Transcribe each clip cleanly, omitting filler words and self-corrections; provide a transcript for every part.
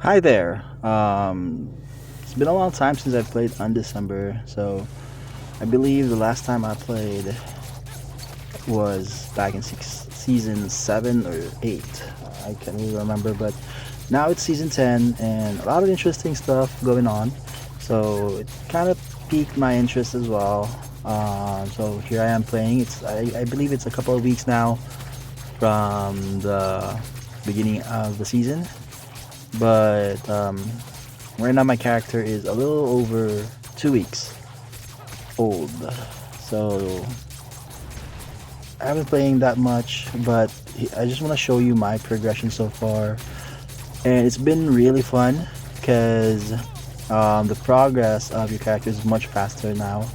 Hi there. It's been a long time since I played Undecember, so I believe the last time I played was back in season 7 or 8. I can't really remember, but now it's season 10 and a lot of interesting stuff going on. So it kind of piqued my interest as well. So here I am playing. I believe it's a couple of weeks now from the beginning of the season, but right now my character is a little over 2 weeks old, so I haven't playing that much, but I just want to show you my progression so far, and it's been really fun because the progress of your character is much faster now.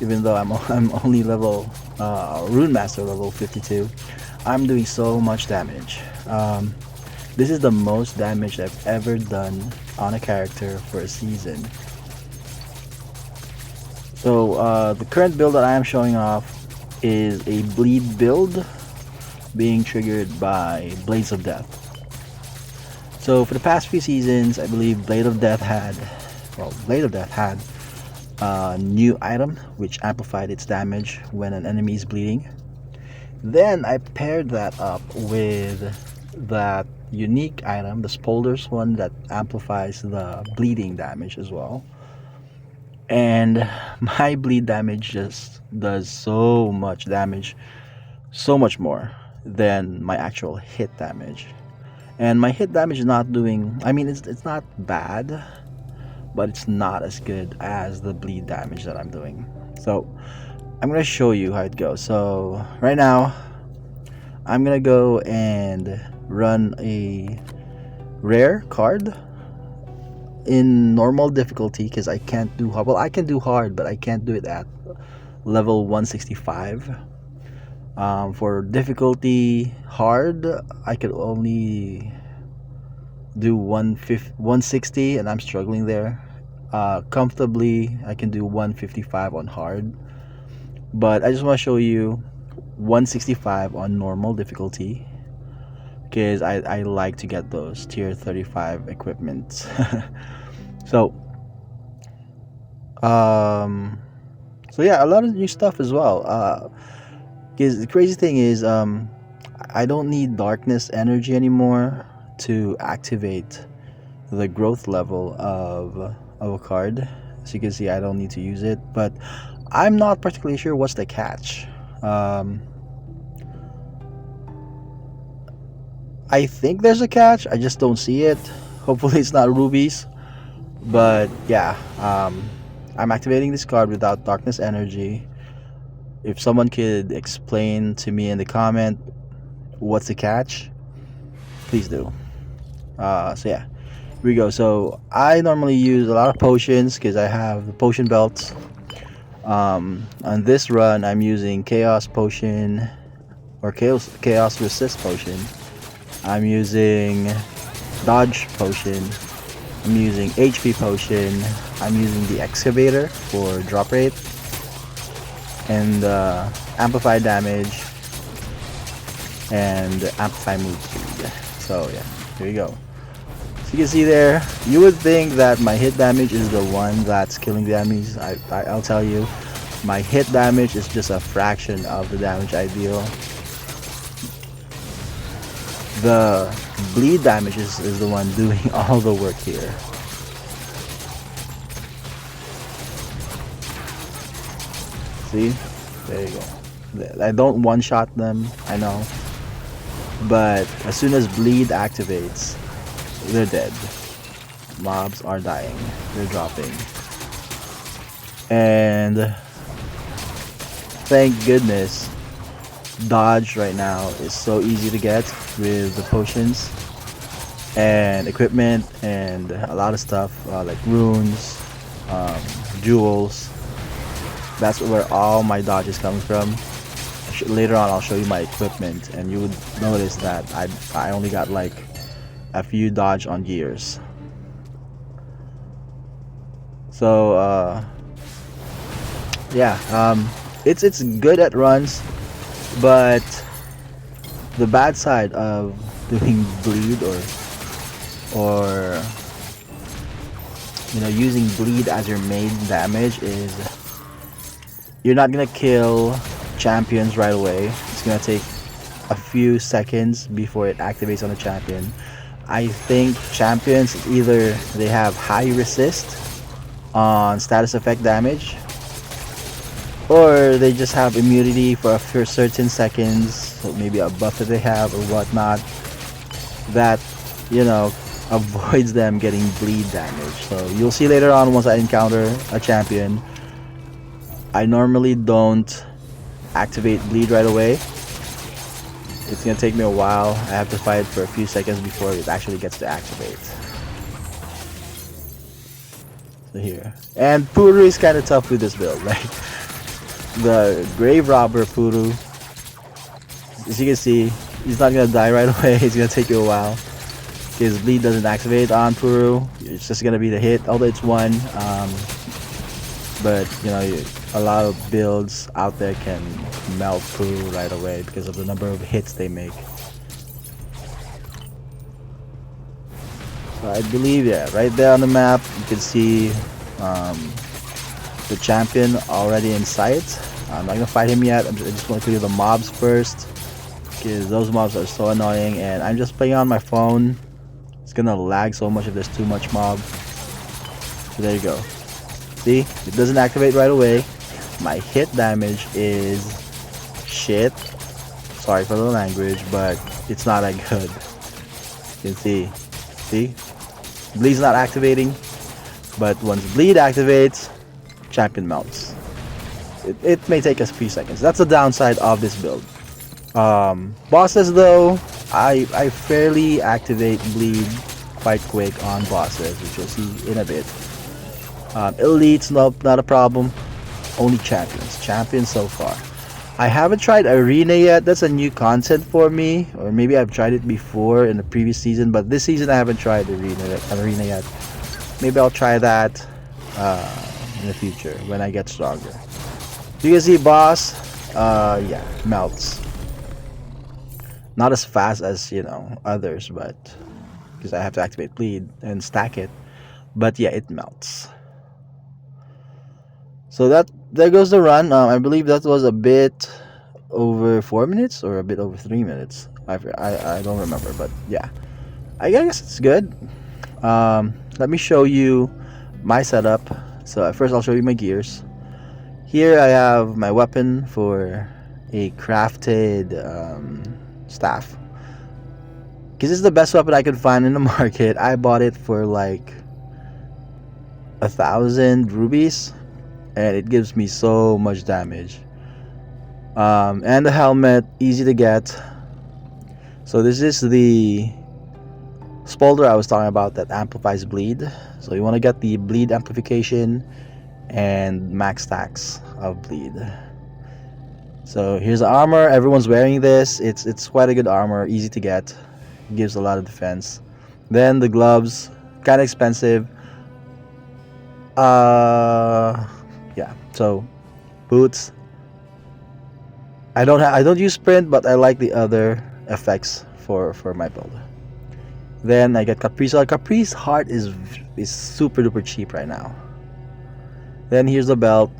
Even though I'm only level rune master level 52, I'm doing so much damage. This is the most damage I've ever done on a character for a season. So the current build that I am showing off is a bleed build being triggered by Blades of Death. So for the past few seasons, I believe Blade of Death had a new item which amplified its damage when an enemy is bleeding. Then I paired that up with that unique item, the Spolders one, that amplifies the bleeding damage as well. And my bleed damage just does so much damage, so much more than my actual hit damage. And my hit damage is not doing, I mean, it's not bad, but it's not as good as the bleed damage that I'm doing. So I'm gonna show you how it goes. So right now I'm gonna go and run a rare card in normal difficulty because I can't do hard. Well, I can do hard, but I can't do it at level 165. For difficulty hard, I could only do 160, and I'm struggling there. Comfortably, I can do 155 on hard, but I just want to show you 165 on normal difficulty because I like to get those tier 35 equipment. so um so yeah, a lot of new stuff as well. Because the crazy thing is, I don't need darkness energy anymore to activate the growth level of a card. As you can see, I don't need to use it, but I'm not particularly sure what's the catch. I think there's a catch, I just don't see it. Hopefully it's not rubies, but yeah, I'm activating this card without darkness energy. If someone could explain to me in the comment what's the catch, please do. So yeah, here we go. So I normally use a lot of potions because I have the potion belts. On this run, I'm using chaos potion or chaos resist potion. I'm using dodge potion. I'm using HP potion. I'm using the excavator for drop rate and amplify damage and amplify move speed. So yeah, here you go. So you can see there, you would think that my hit damage is the one that's killing the enemies. I'll tell you, my hit damage is just a fraction of the damage I deal. The bleed damage is the one doing all the work here. See? There you go. I don't one-shot them, I know. But as soon as bleed activates, they're dead. Mobs are dying. They're dropping. And thank goodness, dodge right now is so easy to get with the potions and equipment and a lot of stuff like runes, jewels. That's where all my dodge is coming from. Later on I'll show you my equipment and you would notice that I only got like a few dodge on gears. So yeah, it's good at runs, but the bad side of doing bleed or using bleed as your main damage is you're not gonna kill champions right away. It's gonna take a few seconds before it activates on a champion. I think champions either they have high resist on status effect damage, or they just have immunity for certain seconds, so maybe a buff that they have or whatnot that avoids them getting bleed damage. So you'll see later on once I encounter a champion, I normally don't activate bleed right away. It's gonna take me a while. I have to fight for a few seconds before it actually gets to activate. So here, and Puru is kind of tough with this build, right? The Grave Robber Puru, as you can see, he's not gonna die right away. It's gonna take you a while because bleed doesn't activate on Puru. It's just gonna be the hit, although it's one. But a lot of builds out there can melt Puru right away because of the number of hits they make. So I believe, yeah, right there on the map you can see the champion already in sight. I'm not gonna fight him yet. I just want to clear the mobs first because those mobs are so annoying, and I'm just playing on my phone. It's gonna lag so much if there's too much mob. So there you go. See, it doesn't activate right away. My hit damage is shit. Sorry for the language, but it's not that good. You can see, bleed's not activating, but once bleed activates, champion melts. It may take us a few seconds. That's the downside of this build. Bosses though, I fairly activate bleed quite quick on bosses, which you'll see in a bit. Elites, not a problem. Only champions so far. I haven't tried arena yet. That's a new content for me, or maybe I've tried it before in the previous season, but this season I haven't tried arena yet. Maybe I'll try that in the future when I get stronger. You can see boss, yeah, melts. Not as fast as others, but because I have to activate bleed and stack it. But yeah, it melts. So there goes the run. I believe that was a bit over 4 minutes or a bit over 3 minutes. I don't remember, but yeah, I guess it's good. Let me show you my setup. So first I'll show you my gears. Here I have my weapon for a crafted staff, because this is the best weapon I could find in the market. I bought it for like 1,000 rubies, and it gives me so much damage. And the helmet, easy to get. So this is the Spolder I was talking about that amplifies bleed. So you want to get the bleed amplification and max stacks of bleed. So here's the armor. Everyone's wearing this. It's quite a good armor, easy to get, gives a lot of defense. Then the gloves, kind of expensive. Yeah. So boots. I don't use sprint, but I like the other effects for my build. Then I get Caprice. Caprice Heart is super duper cheap right now. Then here's the belt.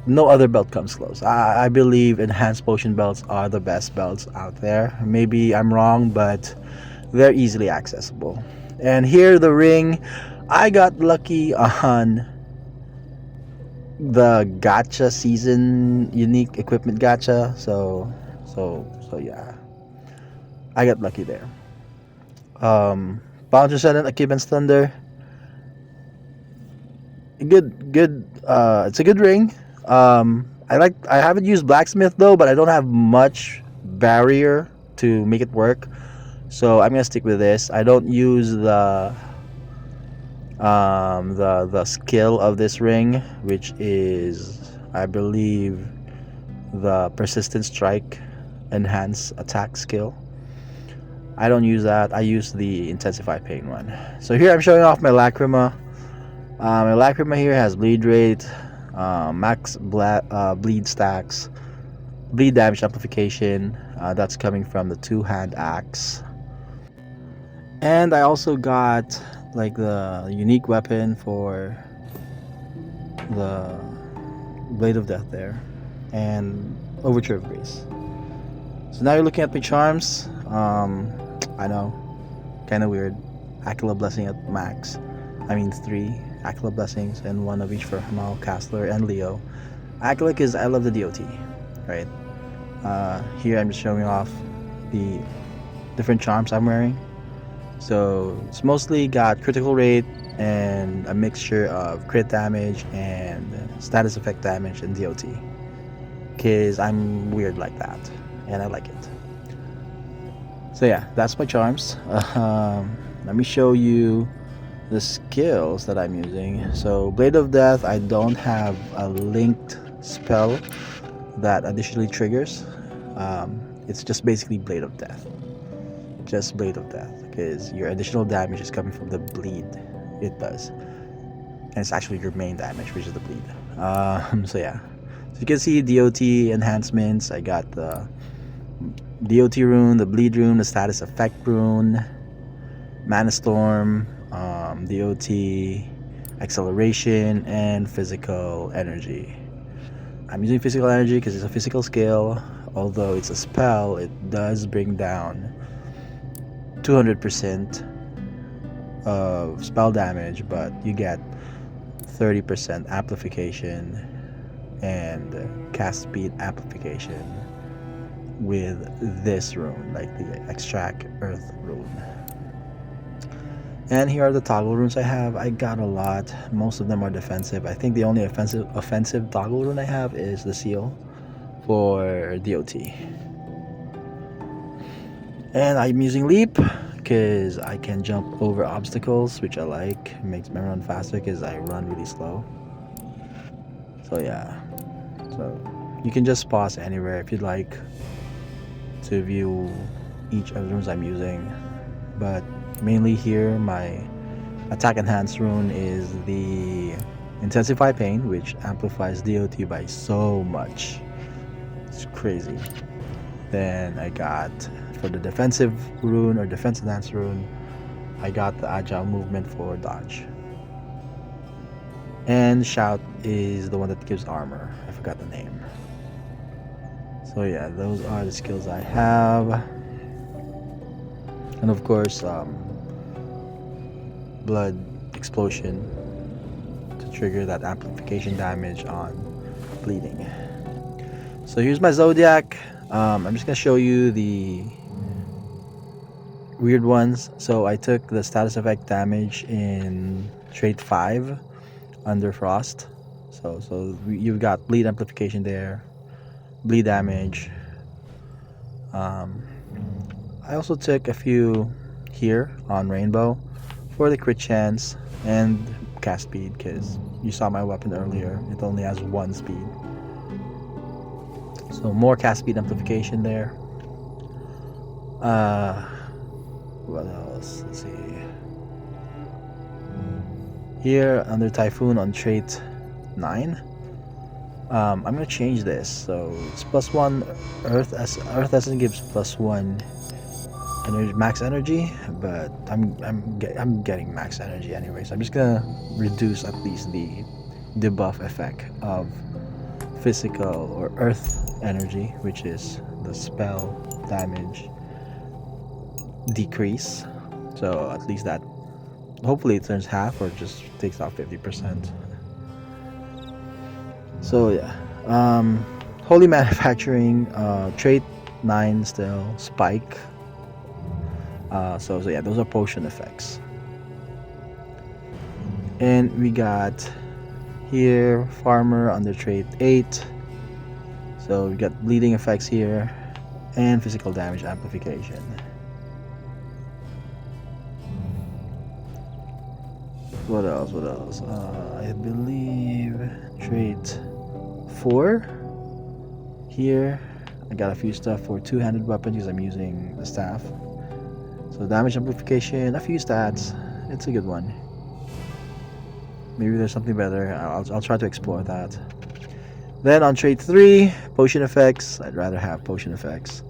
No other belt comes close. I believe enhanced potion belts are the best belts out there. Maybe I'm wrong, but they're easily accessible. And here the ring. I got lucky on the gacha season unique equipment gacha. So yeah, I got lucky there. Bouncer Senate, Akiban's Thunder. Good. It's a good ring. I haven't used blacksmith though, but I don't have much barrier to make it work, so I'm gonna stick with this. I don't use the skill of this ring, which is, I believe, the persistent strike enhance attack skill. I don't use that. I use the intensify pain one. So here I'm showing off my lacrima. My lacrima here has bleed rate, max bleed stacks, bleed damage amplification. That's coming from the two-hand axe. And I also got like the unique weapon for the Blade of Death there, and Overture of Grace. So now you're looking at my charms. I know, kind of weird. Aquila Blessing at max. I mean 3 Aquila Blessings and 1 of each for Hamal, Castler, and Leo. Aquila is I love the DOT, right? Here I'm just showing off the different charms I'm wearing. So it's mostly got critical rate and a mixture of crit damage and status effect damage and DOT. Because I'm weird like that and I like it. So yeah, that's my charms. Let me show you the skills that I'm using. So Blade of Death, I don't have a linked spell that additionally triggers. It's just basically Blade of Death. Just Blade of Death, because your additional damage is coming from the bleed it does, and it's actually your main damage, which is the bleed. So yeah, so you can see DOT enhancements. I got the DOT rune, the bleed rune, the status effect rune, Mana Storm, DOT acceleration, and physical energy. I'm using physical energy because it's a physical skill. Although it's a spell, it does bring down 200% of spell damage, but you get 30% amplification and cast speed amplification with this rune, like the Extract Earth rune. And here are the toggle runes I have. I got a lot. Most of them are defensive. I think the only offensive toggle rune I have is the Seal for DOT. And I'm using Leap because I can jump over obstacles, which I like. It makes me run faster because I run really slow. So yeah. So you can just pause anywhere if you'd like to view each of the runes I'm using. But mainly here, my attack enhanced rune is the Intensify Pain, which amplifies DOT by so much. It's crazy. Then I got, for the defensive rune or defense enhanced rune, I got the agile movement for dodge. And shout is the one that gives armor. I forgot the name. So yeah, those are the skills I have. And of course, blood explosion to trigger that amplification damage on bleeding. So here's my Zodiac. I'm just gonna show you the weird ones. So I took the status effect damage in trait 5 under Frost. So you've got bleed amplification there, bleed damage. I also took a few here on Rainbow for the crit chance and cast speed, because you saw my weapon earlier, it only has 1 speed. So more cast speed amplification there. What else? Let's see. Here under Typhoon on trait 9. I'm gonna change this. So it's +1 Earth Essence gives +1 energy, max energy, but I'm getting max energy anyway. So I'm just gonna reduce at least the debuff effect of physical or earth energy, which is the spell damage decrease. So at least that, hopefully it turns half or just takes off 50%. So yeah, Holy Manufacturing, trait 9 still, Spike. So yeah, those are potion effects. And we got here Farmer under trait 8. So we got bleeding effects here and physical damage amplification. What else? I believe trait 4 here. I got a few stuff for two-handed weapons because I'm using the staff. So damage amplification, a few stats. It's a good one. Maybe there's something better. I'll try to explore that. Then on trait 3, potion effects. I'd rather have potion effects.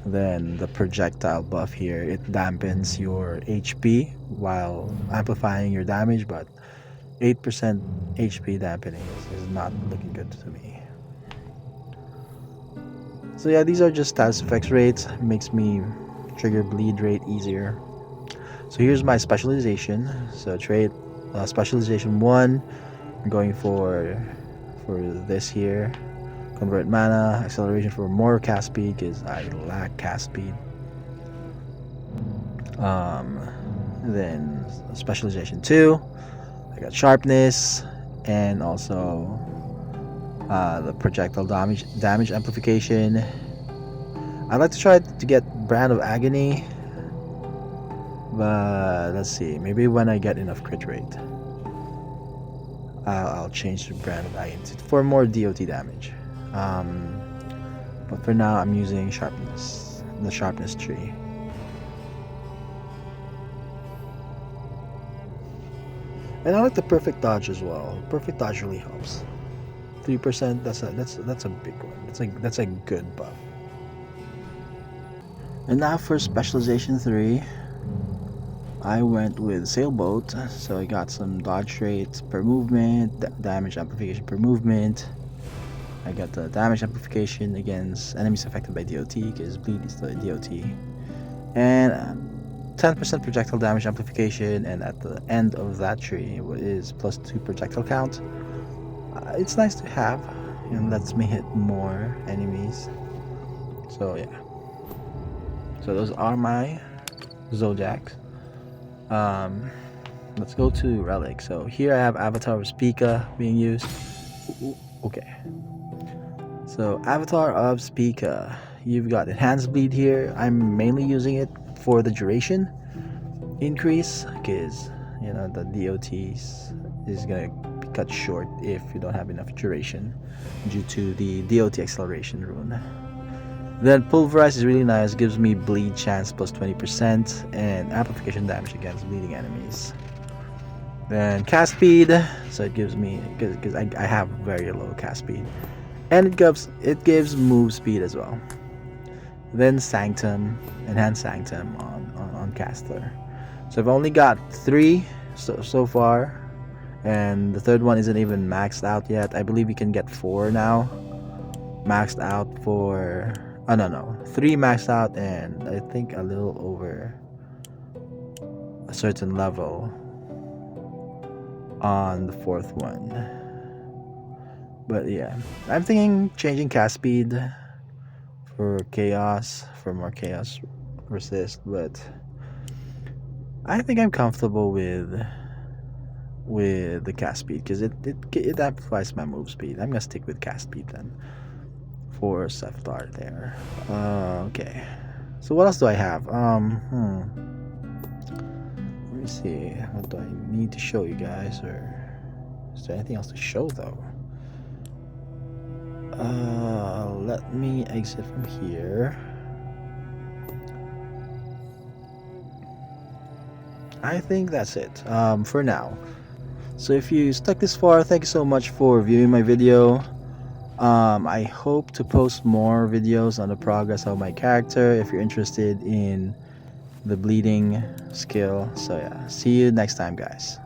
Then the projectile buff here, it dampens your HP while amplifying your damage, but 8% HP dampening is not looking good to me. So yeah, these are just status effects rates. Makes me trigger bleed rate easier. So here's my specialization. So trait specialization 1, I'm going for this here. Convert mana, acceleration for more cast speed because I lack cast speed. Then specialization 2, I got sharpness and also the projectile damage amplification. I'd like to try to get Brand of Agony, but let's see, maybe when I get enough crit rate I'll change to Brand of Agony for more DOT damage. But for now I'm using sharpness, the sharpness tree. And I like the perfect dodge as well. Perfect dodge really helps. 3%, that's a big one. That's a good buff. And now for specialization 3, I went with sailboat. So I got some dodge rates per movement, damage amplification per movement. I got the damage amplification against enemies affected by DOT because bleed is the DOT, and 10% projectile damage amplification, and at the end of that tree is +2 projectile count. It's nice to have, and lets me hit more enemies. So yeah, so those are my Zodiacs. Let's go to Relic. So here I have Avatar of Spica being used. Okay, so Avatar of Spica, you've got enhanced bleed here. I'm mainly using it for the duration increase because the DOTs is gonna be cut short if you don't have enough duration due to the DOT acceleration rune. Then pulverize is really nice, gives me bleed chance +20% and amplification damage against bleeding enemies. Then cast speed, so it gives me, because I have very low cast speed, and it gives move speed as well. Then Sanctum, enhanced Sanctum on caster. So I've only got 3 so far, and the third one isn't even maxed out yet. I believe you can get 4 now maxed out for 3 maxed out, and I think a little over a certain level on the 4th one. But yeah, I'm thinking changing cast speed for chaos, for more chaos resist, but I think I'm comfortable with the cast speed because it amplifies my move speed. I'm gonna stick with cast speed then for Seftar there. Okay, so what else do I have? Let me see, what do I need to show you guys, or is there anything else to show though? Let me exit from here. I think that's it for now. So if you stuck this far, thank you so much for viewing my video. I hope to post more videos on the progress of my character if you're interested in the bleeding skill. So yeah, see you next time, guys.